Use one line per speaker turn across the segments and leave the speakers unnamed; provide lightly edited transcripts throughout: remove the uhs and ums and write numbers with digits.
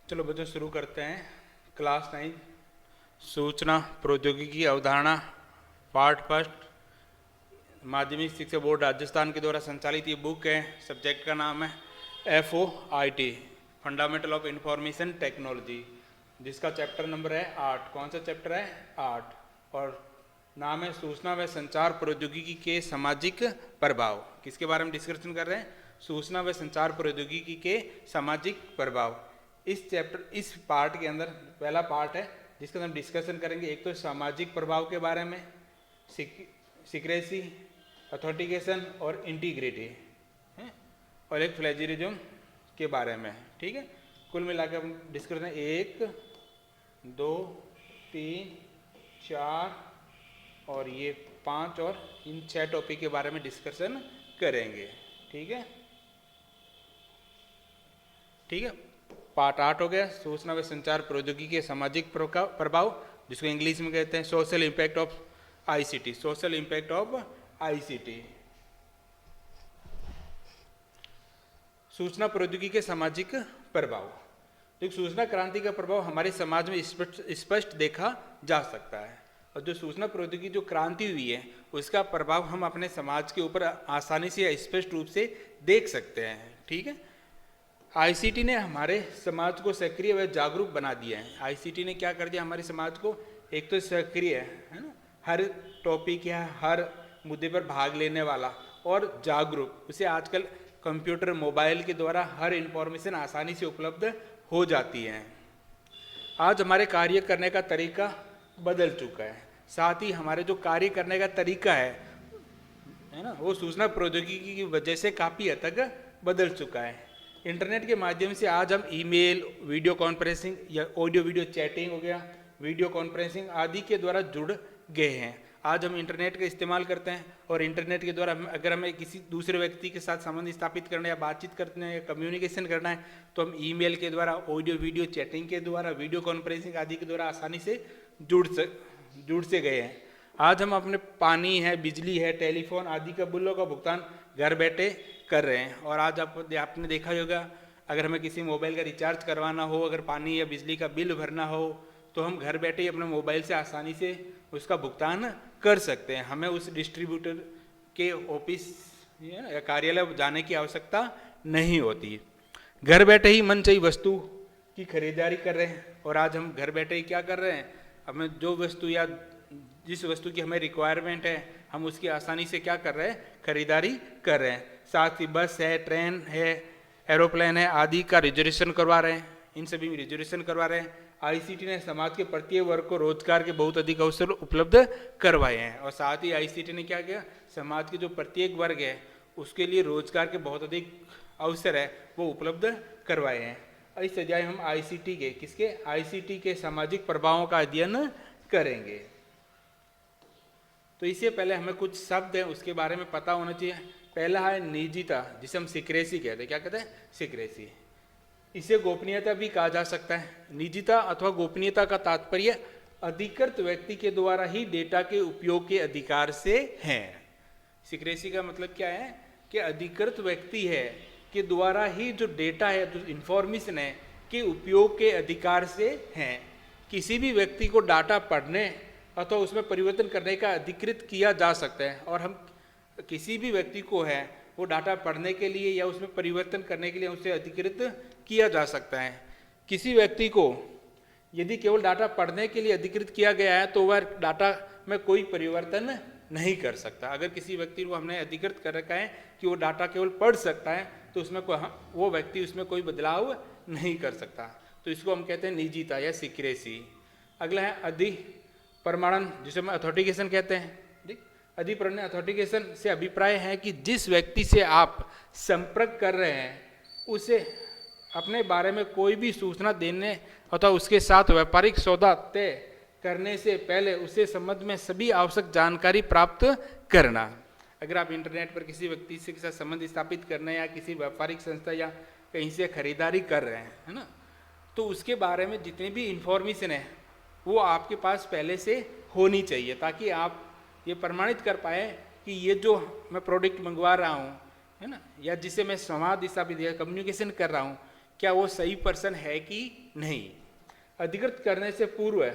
चलो बच्चों शुरू करते हैं। क्लास 9 सूचना प्रौद्योगिकी अवधारणा पार्ट फर्स्ट माध्यमिक शिक्षा बोर्ड राजस्थान के द्वारा संचालित ये बुक है। सब्जेक्ट का नाम है FOIT fundamental of information technology, जिसका चैप्टर नंबर है 8। कौन सा चैप्टर है? 8। और नाम है सूचना व संचार प्रौद्योगिकी के सामाजिक प्रभाव। किसके बारे में डिस्कशन कर रहे हैं? सूचना व संचार प्रौद्योगिकी के सामाजिक प्रभाव। इस चैप्टर इस पार्ट के अंदर पहला पार्ट है जिसके अंदर हम डिस्कशन करेंगे। एक तो सामाजिक प्रभाव के बारे में, सीक्रेसी, अथेंटिकेशन और इंटीग्रिटी, और एक प्लेजरिज्म के बारे में। ठीक है, कुल मिलाकर हम डिस्कस करें 1 2 3 4 और ये 5 और इन 6 टॉपिक के बारे में डिस्कशन करेंगे। ठीक है, ठीक है। पार्ट 8 हो गया सूचना व संचार प्रौद्योगिकी के सामाजिक प्रभाव, जिसको इंग्लिश में कहते हैं social impact of ICT। Social impact of ICT। सूचना प्रौद्योगिकी के सामाजिक प्रभाव। तो सूचना क्रांति का प्रभाव हमारे समाज में स्पष्ट देखा जा सकता है, और जो सूचना प्रौद्योगिकी जो क्रांति हुई है उसका प्रभाव हम अपने समाज के ऊपर आसानी से स्पष्ट रूप से देख सकते हैं। ठीक है, ICT ने हमारे समाज को सक्रिय व जागरूक बना दिया है। ICT ने क्या कर दिया हमारे समाज को? एक तो सक्रिय है ना, हर टॉपिक या हर मुद्दे पर भाग लेने वाला, और जागरूक। उसे आजकल कंप्यूटर मोबाइल के द्वारा हर इंफॉर्मेशन आसानी से उपलब्ध हो जाती है। आज हमारे कार्य करने का तरीका बदल चुका है, साथ ही हमारे जो कार्य करने का तरीका है ना, वो सूचना प्रौद्योगिकी की वजह से काफ़ी हद तक बदल चुका है। इंटरनेट के माध्यम से आज हम ईमेल, वीडियो कॉन्फ्रेंसिंग या ऑडियो वीडियो चैटिंग हो गया, वीडियो कॉन्फ्रेंसिंग आदि के द्वारा जुड़ गए हैं। आज हम इंटरनेट का इस्तेमाल करते हैं, और इंटरनेट के द्वारा अगर हमें किसी दूसरे व्यक्ति के साथ संबंध स्थापित करना या बातचीत करना है या कम्युनिकेशन करना है, तो हम ईमेल के द्वारा, ऑडियो वीडियो चैटिंग के द्वारा, वीडियो कॉन्फ्रेंसिंग आदि के द्वारा आसानी से जुड़ से गए हैं। आज हम अपने पानी है, बिजली है, टेलीफोन आदि का बिलों का भुगतान घर बैठे कर रहे हैं। और आज आपने देखा होगा, अगर हमें किसी मोबाइल का रिचार्ज करवाना हो, अगर पानी या बिजली का बिल भरना हो, तो हम घर बैठे ही अपने मोबाइल से आसानी से उसका भुगतान कर सकते हैं। हमें उस डिस्ट्रीब्यूटर के ऑफिस या कार्यालय जाने की आवश्यकता नहीं होती। घर बैठे ही मन चाहिए वस्तु की खरीदारी कर रहे हैं। और आज हम घर बैठे ही क्या कर रहे हैं? हमें जो वस्तु या जिस वस्तु की हमें रिक्वायरमेंट है, हम उसकी आसानी से क्या कर रहे हैं? खरीदारी कर रहे हैं। साथ ही बस है, ट्रेन है, एरोप्लेन है आदि का रिजर्वेशन करवा रहे हैं। इन सभी में रिजर्वेशन करवा रहे हैं। ICT ने समाज के प्रत्येक वर्ग को रोजगार के बहुत अधिक अवसर उपलब्ध करवाए हैं। और साथ ही ICT ने क्या किया? समाज के जो प्रत्येक वर्ग है उसके लिए रोजगार के बहुत अधिक अवसर है वो उपलब्ध करवाए हैं। इस अध्याय हम ICT के ICT के सामाजिक प्रभावों का अध्ययन करेंगे। तो इससे पहले हमें कुछ शब्द हैं उसके बारे में पता होना चाहिए। पहला है निजीता, जिसे हम सीक्रेसी कहते हैं। क्या कहते हैं? सीक्रेसी। इसे गोपनीयता भी कहा जा सकता है। निजीता अथवा गोपनीयता का तात्पर्य अधिकृत व्यक्ति के द्वारा ही डेटा के उपयोग के अधिकार से है। सीक्रेसी का मतलब क्या है? कि अधिकृत व्यक्ति है के द्वारा ही जो डेटा है, जो इंफॉर्मेशन है, के उपयोग के अधिकार से है। किसी भी व्यक्ति को डाटा पढ़ने अथवा उसमें परिवर्तन करने का अधिकृत किया जा सकता है। और हम किसी भी व्यक्ति को है वो डाटा पढ़ने के लिए या उसमें परिवर्तन करने के लिए उसे अधिकृत किया जा सकता है। किसी व्यक्ति को यदि केवल डाटा पढ़ने के लिए अधिकृत किया गया है तो वह डाटा में कोई परिवर्तन नहीं कर सकता। अगर किसी व्यक्ति को हमने अधिकृत कर रखा है कि वो डाटा केवल पढ़ सकता है तो उसमें वो व्यक्ति उसमें कोई बदलाव नहीं कर सकता। तो इसको हम कहते हैं निजीता या सीक्रेसी। अगला है अधिप्रमाणन, जिसे हम अथेंटिकेशन कहते हैं। अधिप्रमाणन अथेंटिकेशन से अभिप्राय है कि जिस व्यक्ति से आप संपर्क कर रहे हैं उसे अपने बारे में कोई भी सूचना देने अथवा उसके साथ व्यापारिक सौदा तय करने से पहले उससे संबंध में सभी आवश्यक जानकारी प्राप्त करना। अगर आप इंटरनेट पर किसी व्यक्ति से के साथ संबंध स्थापित करना या किसी व्यापारिक संस्था या कहीं से खरीदारी कर रहे हैं, है ना, तो उसके बारे में जितनी भी इंफॉर्मेशन है वो आपके पास पहले से होनी चाहिए, ताकि आप ये प्रमाणित कर पाए कि ये जो मैं प्रोडक्ट मंगवा रहा हूँ, है ना, या जिसे मैं संवाद स्थापित या कम्युनिकेशन कर रहा हूँ, क्या वो सही पर्सन है कि नहीं। अधिकृत करने से पूर्व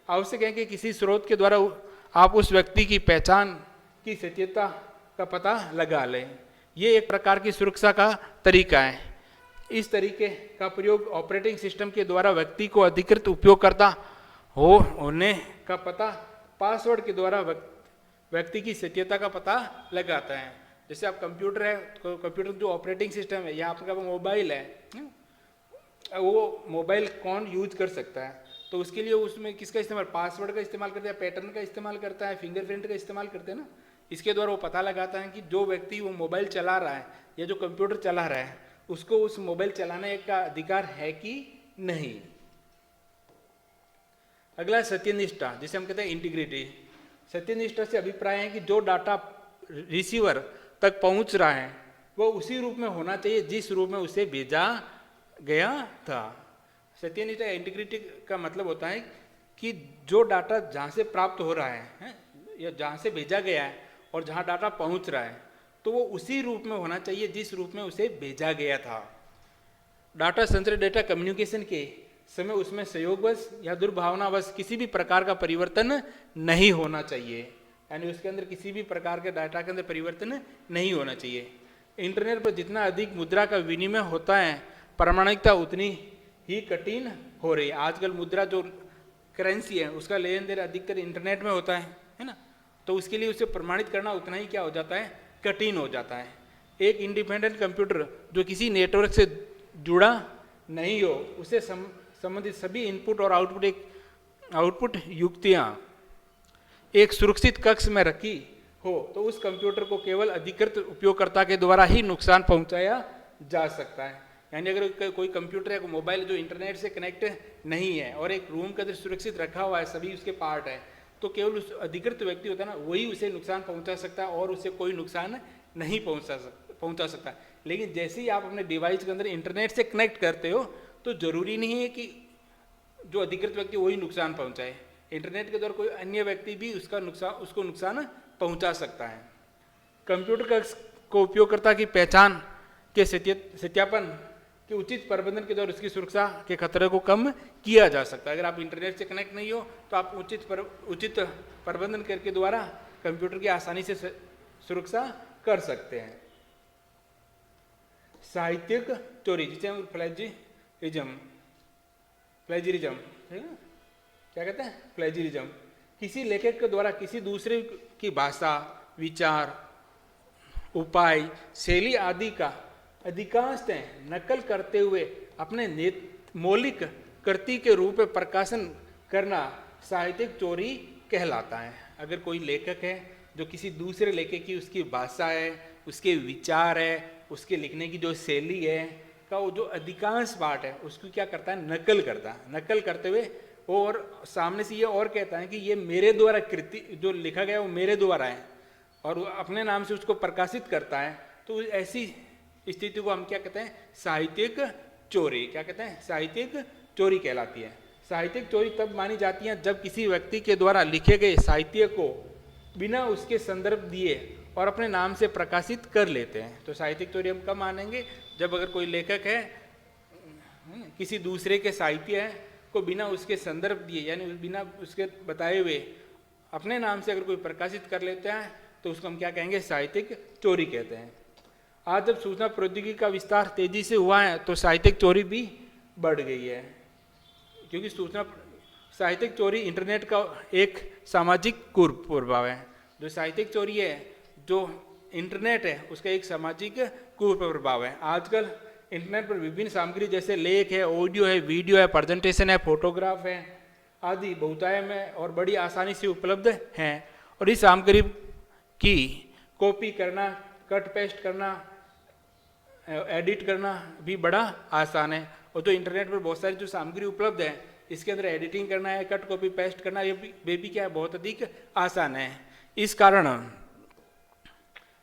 आवश्यक है कि किसी स्रोत के द्वारा आप उस व्यक्ति की पहचान की सत्यता का पता लगा लें। ये एक प्रकार की सुरक्षा का तरीका है। इस तरीके का प्रयोग ऑपरेटिंग सिस्टम के द्वारा व्यक्ति को अधिकृत उपयोगकर्ता होने का पता पासवर्ड के द्वारा व्यक्ति की सत्यता का पता लगाता है। जैसे आप कंप्यूटर है, तो कंप्यूटर जो ऑपरेटिंग सिस्टम है, या आपका मोबाइल है, वो मोबाइल कौन यूज कर सकता है, तो उसके लिए उसमें किसका इस्तेमाल, पासवर्ड का इस्तेमाल करता है, पैटर्न का इस्तेमाल करता है, फिंगरप्रिंट का इस्तेमाल करते हैं ना। इसके द्वारा वो पता लगाता है कि जो व्यक्ति वो मोबाइल चला रहा है या जो कंप्यूटर चला रहा है उसको उस मोबाइल चलाने का अधिकार है कि नहीं। अगला सत्यनिष्ठा, जिसे हम कहते हैं इंटीग्रिटी। सत्यनिष्ठा से अभिप्राय है कि जो डाटा रिसीवर तक पहुंच रहा है वो उसी रूप में होना चाहिए जिस रूप में उसे भेजा गया था। सत्यनिष्ठा इंटीग्रिटी का मतलब होता है कि जो डाटा जहाँ से प्राप्त हो रहा है या जहाँ से भेजा गया है और जहाँ डाटा पहुँच रहा है तो वो उसी रूप में होना चाहिए जिस रूप में उसे भेजा गया था। डाटा संचरण, डेटा कम्युनिकेशन के समय उसमें संयोगवश या दुर्भावनावश किसी भी प्रकार का परिवर्तन नहीं होना चाहिए, यानी उसके अंदर किसी भी प्रकार के डाटा के अंदर परिवर्तन नहीं होना चाहिए। इंटरनेट पर जितना अधिक मुद्रा का विनिमय होता है प्रामाणिकता उतनी ही कठिन हो रही है। आजकल मुद्रा जो करेंसी है उसका लेन देन अधिकतर इंटरनेट में होता है ना, तो उसके लिए उसे प्रमाणित करना उतना ही क्या हो जाता है, कठिन हो जाता है। एक इंडिपेंडेंट कंप्यूटर जो किसी नेटवर्क से जुड़ा नहीं हो उसे संबंधित सभी इनपुट और आउटपुट युक्तियां एक सुरक्षित कक्ष में रखी हो तो उस कंप्यूटर को केवल अधिकृत उपयोगकर्ता के द्वारा ही नुकसान पहुंचाया जा सकता है। यानी अगर कोई कंप्यूटर या मोबाइल जो इंटरनेट से कनेक्ट नहीं है और एक रूम के अंदर सुरक्षित रखा हुआ है, सभी उसके पार्ट है, तो केवल उस अधिकृत व्यक्ति होता है ना वही उसे नुकसान पहुंचा सकता है और उसे कोई नुकसान नहीं पहुंचा सकता। लेकिन जैसे ही आप अपने डिवाइस के अंदर इंटरनेट से कनेक्ट करते हो तो जरूरी नहीं है कि जो अधिकृत व्यक्ति वही नुकसान पहुंचाए। इंटरनेट के द्वारा कोई अन्य व्यक्ति भी उसको नुकसान पहुंचा सकता है। कंप्यूटर को उपयोगकर्ता की पहचान के सत्यापन के उचित प्रबंधन के द्वारा उसकी सुरक्षा के खतरे को कम किया जा सकता है। अगर आप इंटरनेट से कनेक्ट नहीं हो तो आप उचित प्रबंधन करके द्वारा कंप्यूटर की आसानी से सुरक्षा कर सकते हैं। साहित्यिक चोरी, जिसे हम प्लेजरिज्म क्या कहते हैं, प्लेजरिज्म, किसी लेखक के द्वारा किसी दूसरे की भाषा, विचार, उपाय, शैली आदि का अधिकांशतः नकल करते हुए अपने मौलिक कृति के रूप में प्रकाशन करना साहित्यिक चोरी कहलाता है। अगर कोई लेखक है जो किसी दूसरे लेखक की उसकी भाषा है, उसके विचार है, उसके लिखने की जो शैली है का वो जो अधिकांश पार्ट है उसको क्या करता है, नकल करता है। नकल करते हुए और सामने से ये और कहता है कि ये मेरे द्वारा कृति जो लिखा गया वो मेरे द्वारा है और अपने नाम से उसको प्रकाशित करता है, तो ऐसी स्थिति को हम क्या कहते हैं, साहित्यिक चोरी। क्या कहते हैं, साहित्यिक चोरी कहलाती है। साहित्यिक चोरी तब मानी जाती है जब किसी व्यक्ति के द्वारा लिखे गए साहित्य को बिना उसके संदर्भ दिए और अपने नाम से प्रकाशित कर लेते हैं। तो साहित्यिक चोरी हम कब मानेंगे, जब अगर कोई लेखक है किसी दूसरे के साहित्य है को बिना उसके संदर्भ दिए यानी बिना उसके बताए हुए अपने नाम से अगर कोई प्रकाशित कर लेता है तो उसको हम क्या कहेंगे, साहित्यिक चोरी कहते हैं। आज जब सूचना प्रौद्योगिकी का विस्तार तेजी से हुआ है तो साहित्यिक चोरी भी बढ़ गई है, क्योंकि साहित्यिक चोरी इंटरनेट का एक सामाजिक कुप्रभाव है। जो साहित्यिक चोरी है, जो इंटरनेट है, उसका एक सामाजिक कुप्रभाव है। आजकल इंटरनेट पर विभिन्न सामग्री जैसे लेख है, ऑडियो है, वीडियो है, प्रेजेंटेशन है, फोटोग्राफ है आदि बहुतायत में और बड़ी आसानी से उपलब्ध हैं और इस सामग्री की कॉपी करना, कट पेस्ट करना, एडिट करना भी बड़ा आसान है। और जो इंटरनेट पर बहुत सारी जो सामग्री उपलब्ध है इसके अंदर एडिटिंग करना है, कट कॉपी पेस्ट करना ये भी क्या है, बहुत अधिक आसान है। इस कारण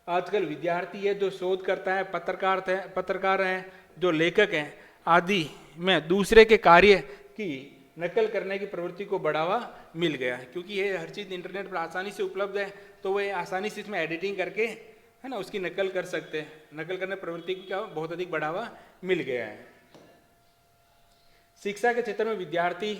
आजकल विद्यार्थी है, जो शोध करता है, पत्रकार हैं, जो लेखक हैं आदि में दूसरे के कार्य की नकल करने की प्रवृत्ति को बढ़ावा मिल गया, क्योंकि ये हर चीज़ इंटरनेट पर आसानी से उपलब्ध है तो वे आसानी से इसमें एडिटिंग करके है ना उसकी नकल कर सकते हैं। नकल करने प्रवृत्ति को क्या बहुत अधिक बढ़ावा मिल गया है। शिक्षा के क्षेत्र में विद्यार्थी,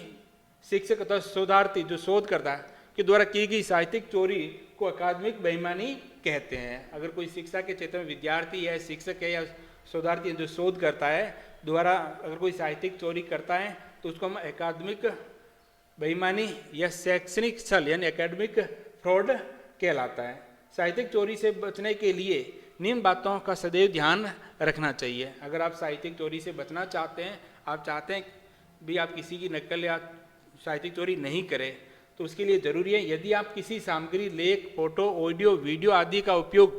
शिक्षक अथवा शोधार्थी जो शोध करता है के द्वारा की गई साहित्यिक चोरी को अकादमिक बेईमानी कहते हैं। अगर कोई शिक्षा के क्षेत्र में विद्यार्थी है, शिक्षक है या शोधार्थी जो शोध करता है द्वारा अगर कोई साहित्यिक चोरी करता है तो उसको हम अकादमिक बेईमानी या शैक्षणिक छल यानी एकेडमिक फ्रॉड कहलाता है। साहित्यिक चोरी से बचने के लिए निम्न बातों का सदैव ध्यान रखना चाहिए। अगर आप साहित्यिक चोरी से बचना चाहते हैं, आप चाहते हैं भी आप किसी की नकल या साहित्यिक चोरी नहीं करें, तो उसके लिए जरूरी है यदि आप किसी सामग्री, लेख, फोटो, ऑडियो, वीडियो आदि का उपयोग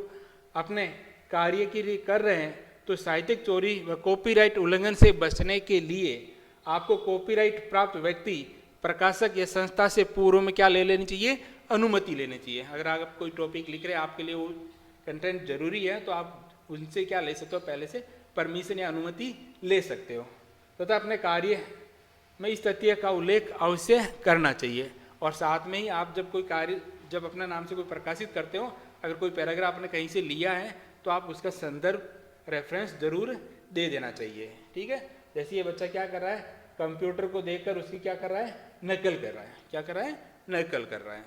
अपने कार्य के लिए कर रहे हैं तो साहित्यिक चोरी व कॉपीराइट उल्लंघन से बचने के लिए आपको कॉपीराइट प्राप्त व्यक्ति, प्रकाशक या संस्था से पूर्व में क्या ले लेनी चाहिए? अनुमति लेनी चाहिए। अगर आप कोई टॉपिक लिख रहे हैं, आपके लिए वो कंटेंट जरूरी है तो आप उनसे क्या ले सकते हो? पहले से परमिशन या अनुमति ले सकते हो। तथा अपने कार्य में इस तथ्य का उल्लेख अवश्य करना चाहिए। और साथ में ही आप जब कोई कार्य, जब अपना नाम से कोई प्रकाशित करते हो, अगर कोई पैराग्राफ आपने कहीं से लिया है तो आप उसका संदर्भ, रेफरेंस जरूर दे देना चाहिए। ठीक है। जैसे ये बच्चा क्या कर रहा है, कंप्यूटर को देखकर उसकी क्या कर रहा है? नकल कर रहा है। क्या कर रहा है? नकल कर रहा है।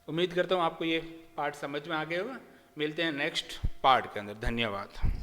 उम्मीद करता हूँ आपको ये पार्ट समझ में आ गया होगा। मिलते हैं नेक्स्ट पार्ट के अंदर। धन्यवाद।